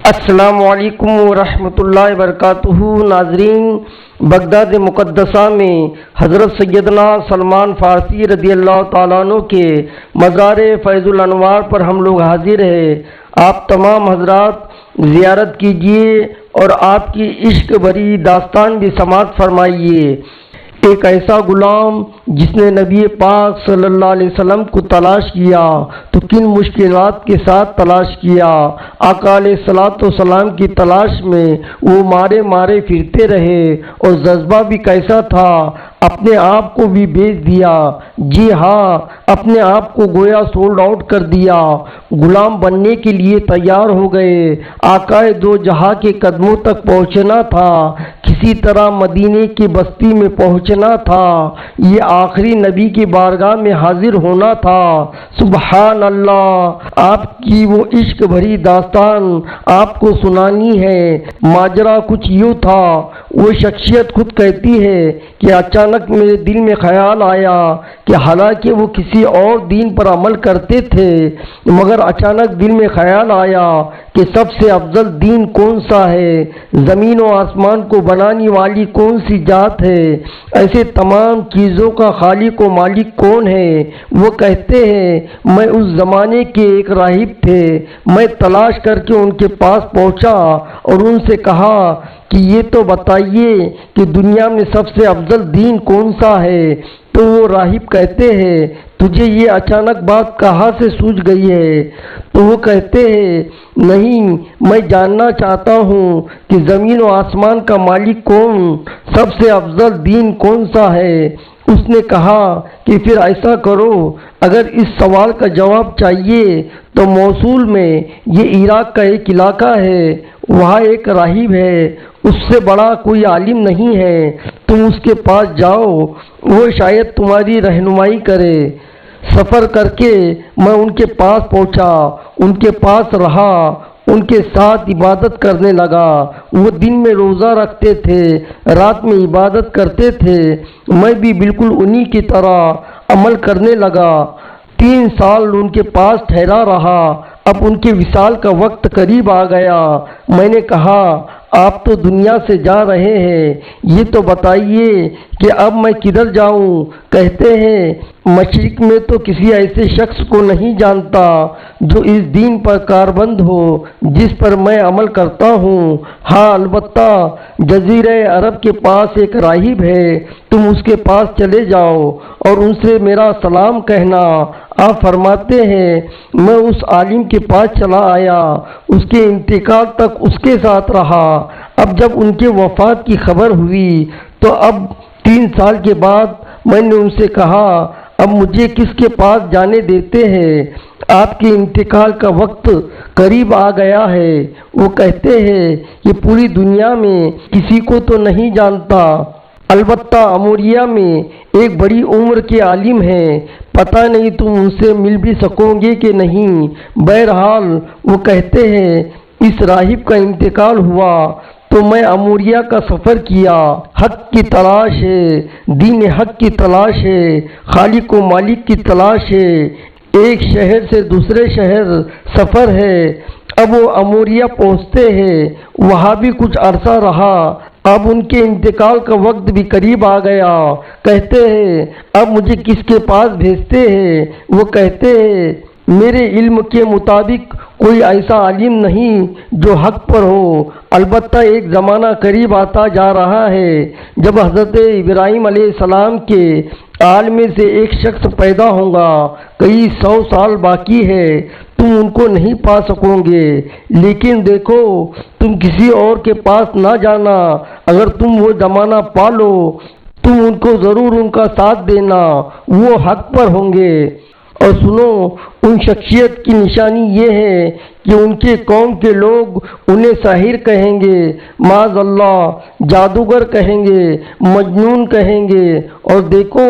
السلام علیکم ورحمۃ اللہ وبرکاتہ۔ ناظرین، بغداد مقدسہ میں حضرت سیدنا سلمان فارسی رضی اللہ تعالیٰ عنہ کے مزار فیض الانوار پر ہم لوگ حاضر ہیں۔ آپ تمام حضرات زیارت کیجیے اور آپ کی عشق بھری داستان بھی سماعت فرمائیے۔ ایک ایسا غلام جس نے نبی پاک صلی اللہ علیہ وسلم کو تلاش کیا تو کن مشکلات کے ساتھ تلاش کیا۔ آقا علیہ الصلوۃ والسلام کی تلاش میں وہ مارے پھرتے رہے، اور جذبہ بھی کیسا تھا، اپنے آپ کو بھی بیچ دیا۔ جی ہاں، اپنے آپ کو گویا سولڈ آؤٹ کر دیا۔ غلام بننے کے لیے تیار ہو گئے۔ آقا دو جہاں کے قدموں تک پہنچنا تھا، کسی طرح مدینے کی بستی میں پہنچنا تھا، یہ آخری نبی کی بارگاہ میں حاضر ہونا تھا۔ سبحان اللہ، آپ کی وہ عشق بھری داستان آپ کو سنانی ہے۔ ماجرا کچھ یوں تھا، وہ شخصیت خود کہتی ہے کہ اچانک میرے دل میں خیال آیا کہ حالانکہ وہ کسی اور دین پر عمل کرتے تھے، مگر اچانک دل میں خیال آیا کہ سب سے افضل دین کون سا ہے، زمین و آسمان کو بنانے والی کون سی ذات ہے، ایسے تمام چیزوں کا خالق و مالک کون ہے۔ وہ کہتے ہیں میں اس زمانے کے ایک راہب تھے، میں تلاش کر کے ان کے پاس پہنچا اور ان سے کہا کہ یہ تو بتائیے کہ دنیا میں سب سے افضل دین کون سا ہے۔ تو وہ راہب کہتے ہیں تجھے یہ اچانک بات کہاں سے سوجھ گئی ہے؟ تو وہ کہتے ہیں نہیں، میں جاننا چاہتا ہوں کہ زمین و آسمان کا مالک کون، سب سے افضل دین کون سا ہے۔ اس نے کہا کہ پھر ایسا کرو، اگر اس سوال کا جواب چاہیے تو موصول میں، یہ عراق کا ایک علاقہ ہے، وہاں ایک راہب ہے، اس سے بڑا کوئی عالم نہیں ہے، تم اس کے پاس جاؤ، وہ شاید تمہاری رہنمائی کرے۔ سفر کر کے میں ان کے پاس پہنچا، ان کے پاس رہا، ان کے ساتھ عبادت کرنے لگا۔ وہ دن میں روزہ رکھتے تھے، رات میں عبادت کرتے تھے، میں بھی بالکل انہی کی طرح عمل کرنے لگا۔ 3 سال ان کے پاس ٹھہرا رہا۔ اب ان کے وصال کا وقت قریب آ گیا۔ میں نے کہا آپ تو دنیا سے جا رہے ہیں، یہ تو بتائیے کہ اب میں کدھر جاؤں؟ کہتے ہیں مشرق میں تو کسی ایسے شخص کو نہیں جانتا جو اس دین پر کاربند ہو جس پر میں عمل کرتا ہوں۔ ہاں البتہ جزیرہ عرب کے پاس ایک راہب ہے، تم اس کے پاس چلے جاؤ اور ان سے میرا سلام کہنا۔ آپ فرماتے ہیں میں اس عالم کے پاس چلا آیا، اس کے انتقال تک اس کے ساتھ رہا۔ اب جب ان کے وفات کی خبر ہوئی تو اب 3 سال کے بعد میں نے ان سے کہا اب مجھے کس کے پاس جانے دیتے ہیں، آپ کے انتقال کا وقت قریب آ گیا ہے۔ وہ کہتے ہیں کہ پوری دنیا میں کسی کو تو نہیں جانتا، البتہ اموریہ میں ایک بڑی عمر کے عالم ہیں، پتہ نہیں تم ان سے مل بھی سکو گے کہ نہیں۔ بہرحال وہ کہتے ہیں اس راہب کا انتقال ہوا تو میں اموریہ کا سفر کیا۔ حق کی تلاش ہے، دین حق کی تلاش ہے، خالق و مالک کی تلاش ہے، ایک شہر سے دوسرے شہر سفر ہے۔ اب وہ اموریہ پہنچتے ہیں، وہاں بھی کچھ عرصہ رہا، اب ان کے انتقال کا وقت بھی قریب آ گیا۔ کہتے ہیں اب مجھے کس کے پاس بھیجتے ہیں؟ وہ کہتے ہیں میرے علم کے مطابق کوئی ایسا عالم نہیں جو حق پر ہو، البتہ ایک زمانہ قریب آتا جا رہا ہے جب حضرت ابراہیم علیہ السلام کے آل میں سے ایک شخص پیدا ہوگا، کئی 100 سال باقی ہے، تم ان کو نہیں پا سکو گے، لیکن دیکھو تم کسی اور کے پاس نہ جانا، اگر تم وہ زمانہ پالو تم ان کو ضرور ان کا ساتھ دینا، وہ حق پر ہوں گے۔ اور سنو، ان شخصیت کی نشانی یہ ہے کہ ان کے قوم کے لوگ انہیں ساحر کہیں گے، معاذ اللہ، جادوگر کہیں گے، مجنون کہیں گے، اور دیکھو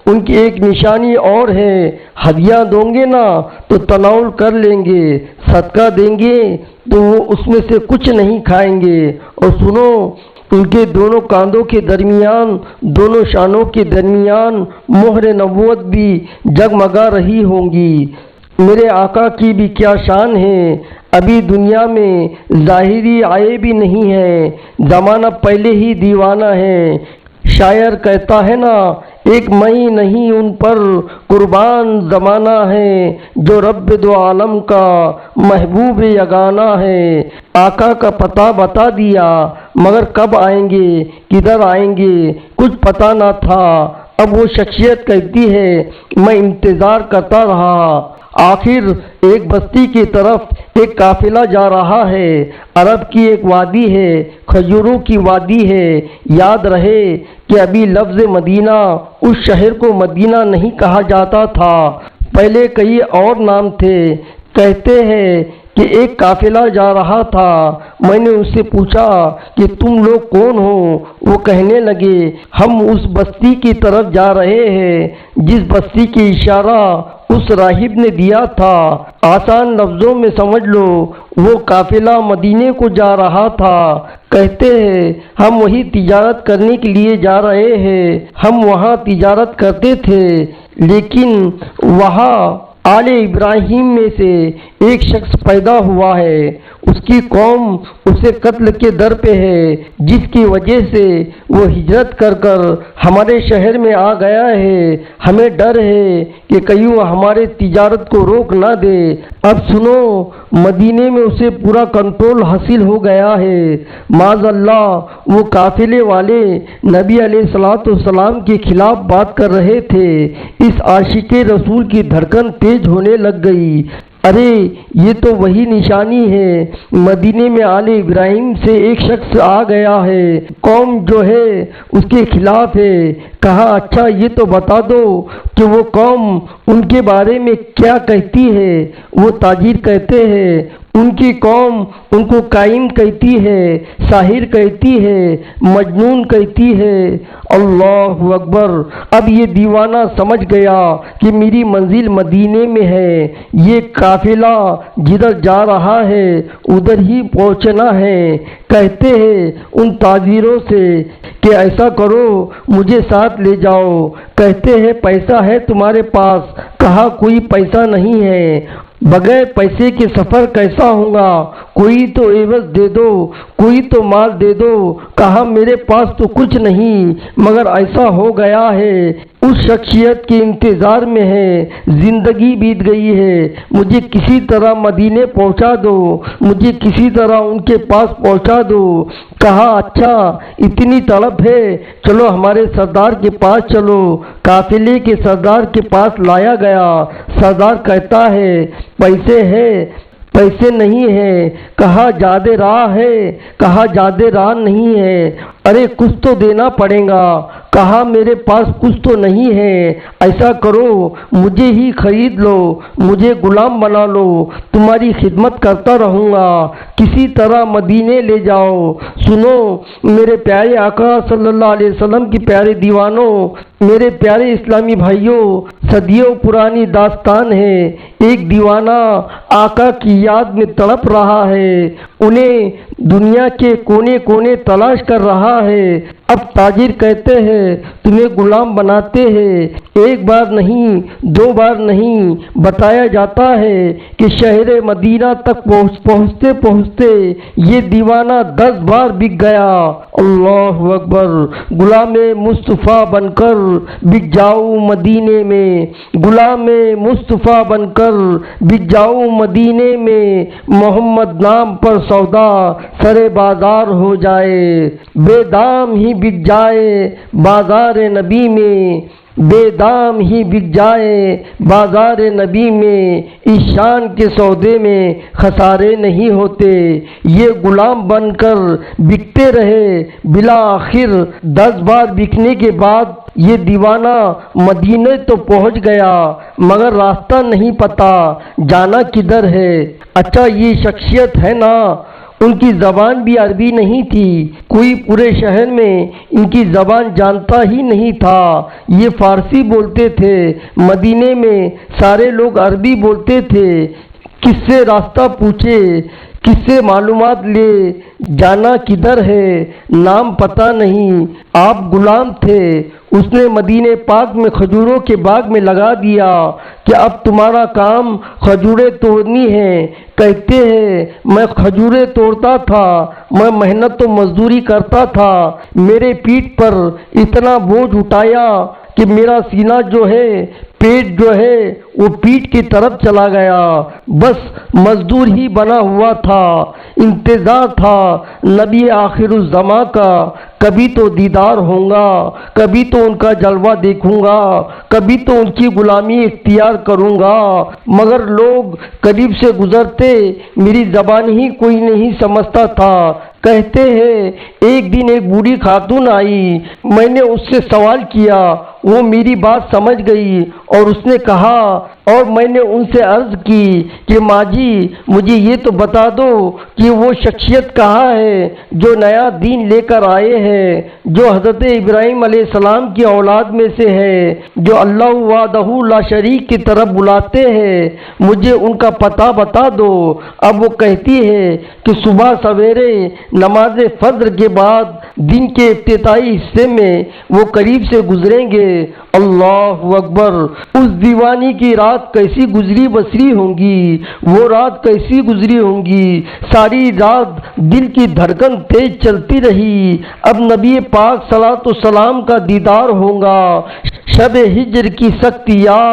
ان کی ایک نشانی اور ہے، ہدیہ دو گے نا تو تناول کر لیں گے، صدقہ دیں گے تو وہ اس میں سے کچھ نہیں کھائیں گے۔ اور سنو، ان کے دونوں کاندھوں کے درمیان، دونوں شانوں کے درمیان مہر نبوت بھی جگمگا رہی ہوں گی۔ میرے آقا کی بھی کیا شان ہے، ابھی دنیا میں ظاہری آئے بھی نہیں ہے، زمانہ پہلے ہی دیوانہ ہے۔ شاعر کہتا ہے نا، ایک میں نہیں ان پر قربان زمانہ ہے، جو رب دو عالم کا محبوب یگانہ ہے۔ آقا کا پتہ بتا دیا، مگر کب آئیں گے کدھر آئیں گے کچھ پتہ نہ تھا۔ اب وہ شخصیت کہتی ہے، میں انتظار کرتا رہا۔ آخر ایک بستی کی طرف ایک قافلہ جا رہا ہے۔ عرب کی ایک وادی ہے، کھجوروں کی وادی ہے۔ یاد رہے کہ ابھی لفظ مدینہ اس شہر کو مدینہ نہیں کہا جاتا تھا، پہلے کئی اور نام تھے۔ کہتے ہیں کہ ایک قافلہ جا رہا تھا۔ میں نے اس سے پوچھا کہ تم لوگ کون ہو؟ وہ کہنے لگے، ہم اس بستی کی طرف جا رہے ہیں جس بستی کی اشارہ اس راہب نے دیا تھا۔ آسان لفظوں میں سمجھ لو، وہ قافلہ مدینے کو جا رہا تھا۔ کہتے ہیں ہم وہی تجارت کرنے کے لیے جا رہے ہیں۔ ہم وہاں تجارت کرتے تھے، لیکن وہاں آل ابراہیم میں سے ایک شخص پیدا ہوا ہے، اس کی قوم اسے قتل کے در پہ ہے، جس کی وجہ سے وہ ہجرت کر کر ہمارے شہر میں آ گیا ہے۔ ہمیں ڈر ہے کہ کہیں وہ ہمارے تجارت کو روک نہ دے۔ اب سنو، مدینے میں اسے پورا کنٹرول حاصل ہو گیا ہے۔ معاذ اللہ، وہ قافلے والے نبی علیہ الصلوۃ والسلام کے خلاف بات کر رہے تھے۔ اس عاشق رسول کی دھڑکن تیز ہونے لگ گئی۔ ارے یہ تو وہی نشانی ہے، مدینے میں آل ابراہیم سے ایک شخص آ گیا ہے، قوم جو ہے اس کے خلاف ہے۔ کہا اچھا یہ تو بتا دو کہ وہ قوم ان کے بارے میں کیا کہتی ہے؟ وہ تاجر کہتے ہیں ان کی قوم ان کو قائم کہتی ہے، ساحر کہتی ہے، مجنون کہتی ہے۔ اللہ اکبر! اب یہ دیوانہ سمجھ گیا کہ میری منزل مدینے میں ہے، یہ قافلہ جدھر جا رہا ہے ادھر ہی پہنچنا ہے۔ کہتے ہیں ان تاجروں سے کہ ایسا کرو مجھے ساتھ لے جاؤ۔ کہتے ہیں پیسہ ہے تمہارے پاس؟ کہا کوئی پیسہ نہیں ہے۔ بغیر پیسے کے سفر کیسا ہوگا؟ کوئی تو عوض دے دو، کوئی تو مال دے دو۔ کہا میرے پاس تو کچھ نہیں، مگر ایسا ہو گیا ہے اس شخصیت کے انتظار میں ہے، زندگی بیت گئی ہے، مجھے کسی طرح مدینے پہنچا دو، مجھے کسی طرح ان کے پاس پہنچا دو۔ کہا اچھا اتنی طلب ہے، چلو ہمارے سردار کے پاس چلو۔ قافلے کے سردار کے پاس لایا گیا۔ سردار کہتا ہے پیسے ہے؟ پیسے نہیں ہے۔ کہا زیادہ راہ ہے؟ کہا زیادہ راہ نہیں ہے۔ ارے کچھ تو دینا پڑے گا۔ کہا میرے پاس کچھ تو نہیں ہے، ایسا کرو مجھے ہی خرید لو، مجھے غلام بنا لو، تمہاری خدمت کرتا رہوں گا، کسی طرح مدینے لے جاؤ۔ سنو میرے پیارے آقا صلی اللہ علیہ وسلم کی پیارے دیوانوں، میرے پیارے اسلامی بھائیوں، صدیوں پرانی داستان ہے۔ ایک دیوانہ آقا کی یاد میں تڑپ رہا ہے، انہیں دنیا کے کونے کونے تلاش کر رہا ہے۔ اب تاجر کہتے ہیں تمہیں غلام بناتے ہیں، ایک بار نہیں دو بار نہیں، بتایا جاتا ہے کہ شہر مدینہ تک پہنچتے پہنچتے یہ دیوانہ 10 بار بک گیا۔ اللہ اکبر! غلام مصطفیٰ بن کر بک جاؤ مدینے میں، غلام مصطفیٰ بن کر بک جاؤ مدینے میں، محمد نام پر سودا سرے بازار ہو جائے، بے دام ہی بک جائے بازار نبی میں، بے دام ہی بک جائے بازار نبی میں، اس شان کے سودے میں خسارے نہیں ہوتے۔ یہ غلام بن کر بکتے رہے، بالآخر 10 بار بکنے کے بعد یہ دیوانہ مدینے تو پہنچ گیا، مگر راستہ نہیں پتا جانا کدھر ہے۔ اچھا یہ شخصیت ہے نا، ان کی زبان بھی عربی نہیں تھی، کوئی پورے شہر میں ان کی زبان جانتا ہی نہیں تھا، یہ فارسی بولتے تھے۔ مدینے میں سارے لوگ عربی بولتے تھے، کس سے راستہ پوچھے، کس سے معلومات لے، جانا کدھر ہے، نام پتہ نہیں۔ آپ غلام تھے، اس نے مدینہ پاک میں کھجوروں کے باغ میں لگا دیا کہ اب تمہارا کام کھجوریں توڑنی ہے۔ کہتے ہیں میں کھجوریں توڑتا تھا، میں محنت و مزدوری کرتا تھا، میرے پیٹھ پر اتنا بوجھ اٹھایا کہ میرا سینہ جو ہے، پیٹ جو ہے وہ پیٹ کی طرف چلا گیا، بس مزدور ہی بنا ہوا تھا۔ انتظار تھا نبی آخر الزماں کا، کبھی تو دیدار ہوگا، کبھی تو ان کا جلوہ دیکھوں گا، کبھی تو ان کی غلامی اختیار کروں گا، مگر لوگ قریب سے گزرتے میری زبان ہی کوئی نہیں سمجھتا تھا۔ کہتے ہیں ایک دن ایک بوڑھی خاتون آئی، میں نے اس سے سوال کیا، وہ میری بات سمجھ گئی اور اس نے کہا، اور میں نے ان سے عرض کی کہ ماں جی مجھے یہ تو بتا دو کہ وہ شخصیت کہاں ہے جو نیا دین لے کر آئے ہیں، جو حضرت ابراہیم علیہ السلام کی اولاد میں سے ہے، جو اللہ وحدہ لا شریک کی طرف بلاتے ہیں، مجھے ان کا پتہ بتا دو۔ اب وہ کہتی ہے کہ صبح سویرے نماز فجر کے بعد دن کے ابتدائی حصے میں وہ قریب سے گزریں گے۔ اللہ اکبر! اس دیوانی کی رات کیسی گزری بسری ہوں گی، وہ رات کیسی گزری ہوں گی، ساری رات دل کی دھڑکن تیز چلتی رہی۔ اب نبی پاک صلوات و سلام کا دیدار ہوگا۔ شب ہجر کی سختیاں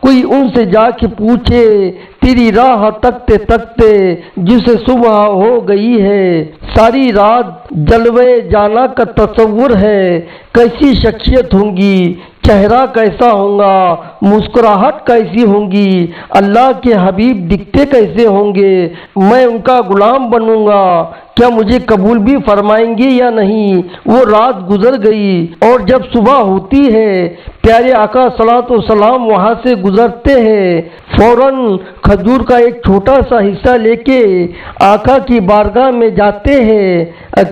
کوئی ان سے جا کے پوچھے، تیری راہ تکتے تکتے جسے صبح ہو گئی ہے۔ ساری رات جلوے جانا کا تصور ہے، کیسی شخصیت ہوں گی، چہرہ کیسا ہوگا، مسکراہٹ کیسی ہوں گی، اللہ کے حبیب دکھتے کیسے ہوں گے، میں ان کا غلام بنوں گا، کیا مجھے قبول بھی فرمائیں گے یا نہیں۔ وہ رات گزر گئی اور جب صبح ہوتی ہے، پیارے آقا صلوات و سلام وہاں سے گزرتے ہیں، فوراً کھجور کا ایک چھوٹا سا حصہ لے کے آقا کی بارگاہ میں جاتے ہیں،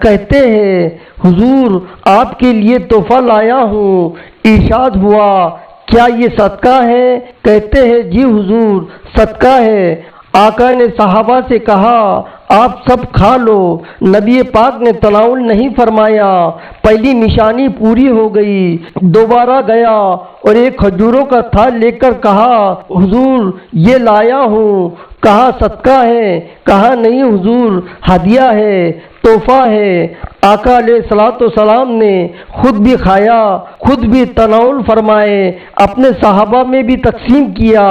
کہتے ہیں حضور آپ کے لیے تحفہ لایا ہوں۔ ارشاد ہوا کیا یہ صدقہ ہے؟ کہتے ہیں جی حضور صدقہ ہے۔ آقا نے صحابہ سے کہا آپ سب کھا لو۔ نبی پاک نے تناول نہیں فرمایا، پہلی نشانی پوری ہو گئی۔ دوبارہ گیا اور ایک کھجوروں کا تھال لے کر کہا حضور یہ لایا ہوں۔ کہا صدقہ ہے؟ کہا نہیں حضور ہدیہ ہے، تحفہ ہے۔ آقا علیہ الصلوۃ والسلام نے خود بھی کھایا، خود بھی تناول فرمائے، اپنے صحابہ میں بھی تقسیم کیا۔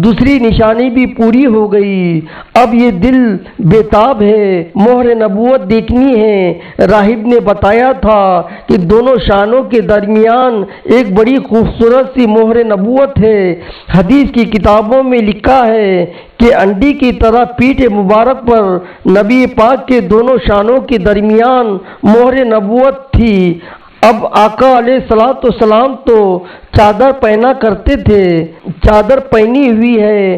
دوسری نشانی بھی پوری ہو گئی۔ اب یہ دل بےتاب ہے، مہر نبوت دیکھنی ہے۔ راہب نے بتایا تھا کہ دونوں شانوں کے درمیان ایک بڑی خوبصورت سی مہر نبوت ہے۔ حدیث کی کتابوں میں لکھا ہے کہ انڈی کی طرح پیٹھ مبارک پر نبی پاک کے دونوں شانوں کے درمیان مہر نبوت تھی۔ اب آقا علیہ الصلوۃ والسلام تو چادر پہنا کرتے تھے، چادر پہنی ہوئی ہے۔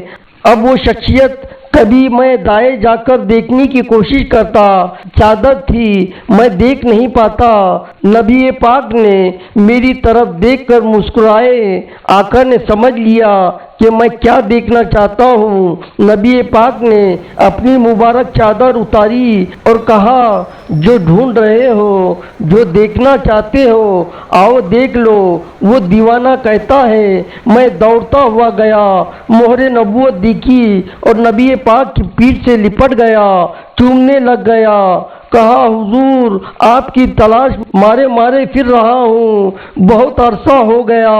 اب وہ شخصیت کبھی میں دائیں جا کر دیکھنے کی کوشش کرتا، چادر تھی میں دیکھ نہیں پاتا۔ نبی پاک نے میری طرف دیکھ کر مسکرائے۔ آقا نے سمجھ لیا کہ میں کیا دیکھنا چاہتا ہوں۔ نبی پاک نے اپنی مبارک چادر اتاری اور کہا جو ڈھونڈ رہے ہو، جو دیکھنا چاہتے ہو آؤ دیکھ لو۔ وہ دیوانہ کہتا ہے میں دوڑتا ہوا گیا، مہر نبوت دیکھی اور نبی پاک کی پیٹھ سے لپٹ گیا، چومنے لگ گیا۔ کہا حضور آپ کی تلاش مارے مارے پھر رہا ہوں، بہت عرصہ ہو گیا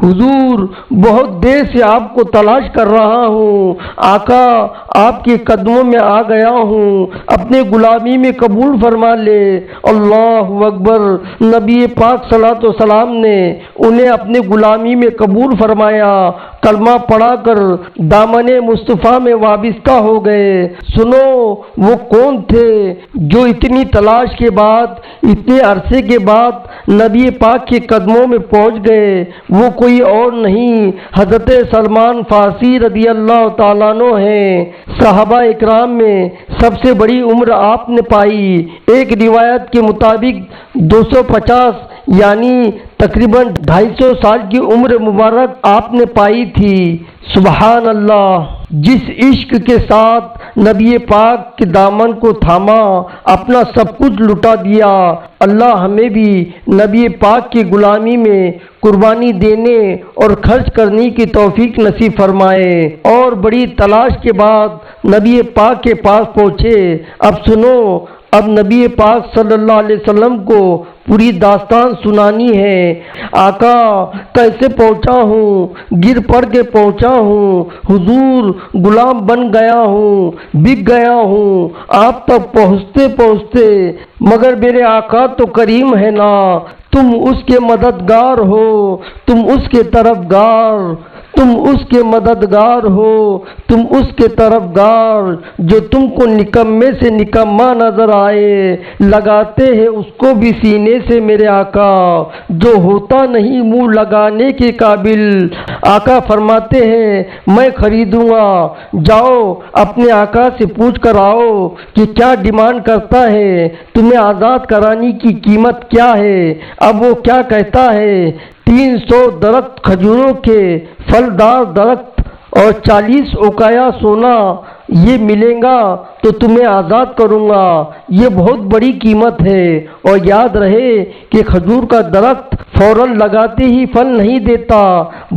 حضور، بہت دیر سے آپ کو تلاش کر رہا ہوں۔ آقا آپ کے قدموں میں آ گیا ہوں، اپنے غلامی میں قبول فرما لے۔ اللہ اکبر! نبی پاک صلی اللہ علیہ وسلم نے انہیں اپنے غلامی میں قبول فرمایا، کلمہ پڑھا کر دامن مصطفیٰ میں وابستہ ہو گئے۔ سنو وہ کون تھے جو اتنی تلاش کے بعد، اتنے عرصے کے بعد نبی پاک کے قدموں میں پہنچ گئے؟ وہ کوئی اور نہیں، حضرت سلمان فارسی رضی اللہ تعالیٰ عنہ ہیں۔ صحابہ اکرام میں سب سے بڑی عمر آپ نے پائی۔ ایک روایت کے مطابق 250، یعنی تقریباً 250 سال کی عمر مبارک آپ نے پائی تھی۔ سبحان اللہ! جس عشق کے ساتھ نبی پاک کے دامن کو تھاما، اپنا سب کچھ لٹا دیا۔ اللہ ہمیں بھی نبی پاک کی غلامی میں قربانی دینے اور خرچ کرنے کی توفیق نصیب فرمائے۔ اور بڑی تلاش کے بعد نبی پاک کے پاس پہنچے۔ اب سنو، اب نبی پاک صلی اللہ علیہ وسلم کو پوری داستان سنانی ہے۔ آقا کیسے پہنچا ہوں؟ گر پڑ کے پہنچا ہوں حضور، غلام بن گیا ہوں، بک گیا ہوں آپ تک پہنچتے پہنچتے، مگر میرے آقا تو کریم ہے نا، تم اس کے مددگار ہو، تم اس کے طرفگار، تم اس کے مددگار ہو، تم اس کے طرفگار، جو تم کو نکمے سے نکما نظر آئے، لگاتے ہیں اس کو بھی سینے سے میرے آقا، جو ہوتا نہیں منہ لگانے کے قابل۔ آقا فرماتے ہیں میں خریدوں گا، جاؤ اپنے آقا سے پوچھ کر آؤ کہ کیا ڈیمانڈ کرتا ہے، تمہیں آزاد کرانے کی قیمت کیا ہے۔ اب وہ کیا کہتا ہے؟ 300 درخت کھجوروں کے پھلدار درخت اور 40 اوقیا سونا، یہ ملیں گا تو تمہیں آزاد کروں گا۔ یہ بہت بڑی قیمت ہے، اور یاد رہے کہ کھجور کا درخت فوراً لگاتے ہی پھل نہیں دیتا،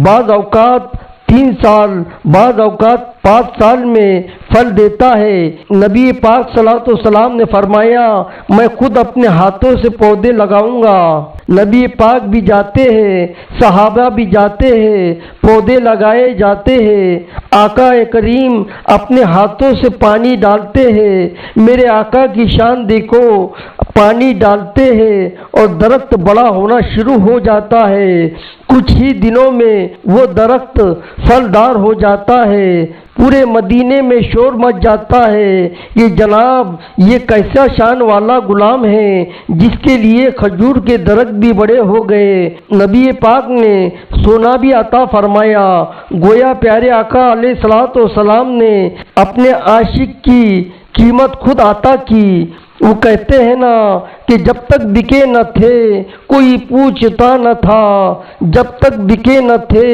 بعض اوقات 3 سال، بعض اوقات 5 سال میں پھل دیتا ہے۔ نبی پاک صلی اللہ علیہ وسلم نے فرمایا میں خود اپنے ہاتھوں سے پودے لگاؤں گا۔ نبی پاک بھی جاتے ہیں، صحابہ بھی جاتے ہیں، پودے لگائے جاتے ہیں۔ آقا کریم اپنے ہاتھوں سے پانی ڈالتے ہیں۔ میرے آقا کی شان دیکھو، پانی ڈالتے ہیں اور درخت بڑا ہونا شروع ہو جاتا ہے۔ کچھ ہی دنوں میں وہ درخت پھلدار ہو جاتا ہے۔ پورے مدینے میں شور مچ جاتا ہے، یہ جناب یہ کیسا شان والا غلام ہے جس کے لیے کھجور کے درخت بھی بڑے ہو گئے۔ نبی پاک نے سونا بھی عطا فرمایا، گویا پیارے آقا علیہ الصلوۃ والسلام نے اپنے عاشق کی قیمت خود عطا کی۔ وہ کہتے ہیں نا کہ جب تک بکے نہ تھے کوئی پوچھتا نہ تھا، جب تک بکے نہ تھے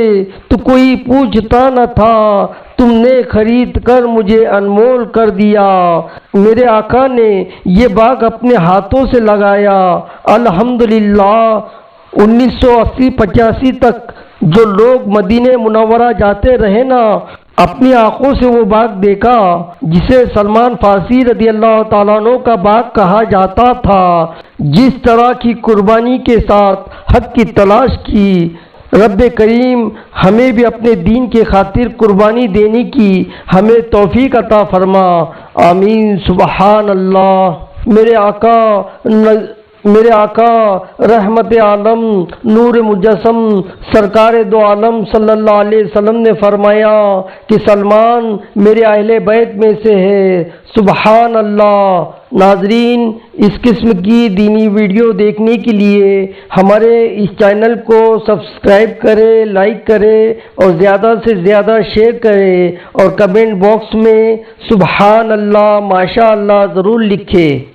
تو کوئی پوچھتا نہ تھا، تم نے خرید کر مجھے انمول کر دیا۔ میرے آقا نے یہ باغ اپنے ہاتھوں سے لگایا۔ الحمدللہ 1980-85 تک جو لوگ مدینہ منورہ جاتے رہے نا، اپنی آنکھوں سے وہ باغ دیکھا جسے سلمان فارسی رضی اللہ تعالیٰ عنہ کا باغ کہا جاتا تھا۔ جس طرح کی قربانی کے ساتھ حق کی تلاش کی، رب کریم ہمیں بھی اپنے دین کے خاطر قربانی دینے کی ہمیں توفیق عطا فرما، آمین۔ سبحان اللہ۔ میرے آقا رحمت عالم نور مجسم سرکار دو عالم صلی اللہ علیہ وسلم نے فرمایا کہ سلمان میرے اہل بیت میں سے ہے۔ سبحان اللہ۔ ناظرین، اس قسم کی دینی ویڈیو دیکھنے کے لیے ہمارے اس چینل کو سبسکرائب کریں، لائک کریں اور زیادہ سے زیادہ شیئر کریں، اور کمنٹ باکس میں سبحان اللہ، ماشاء اللہ ضرور لکھیں۔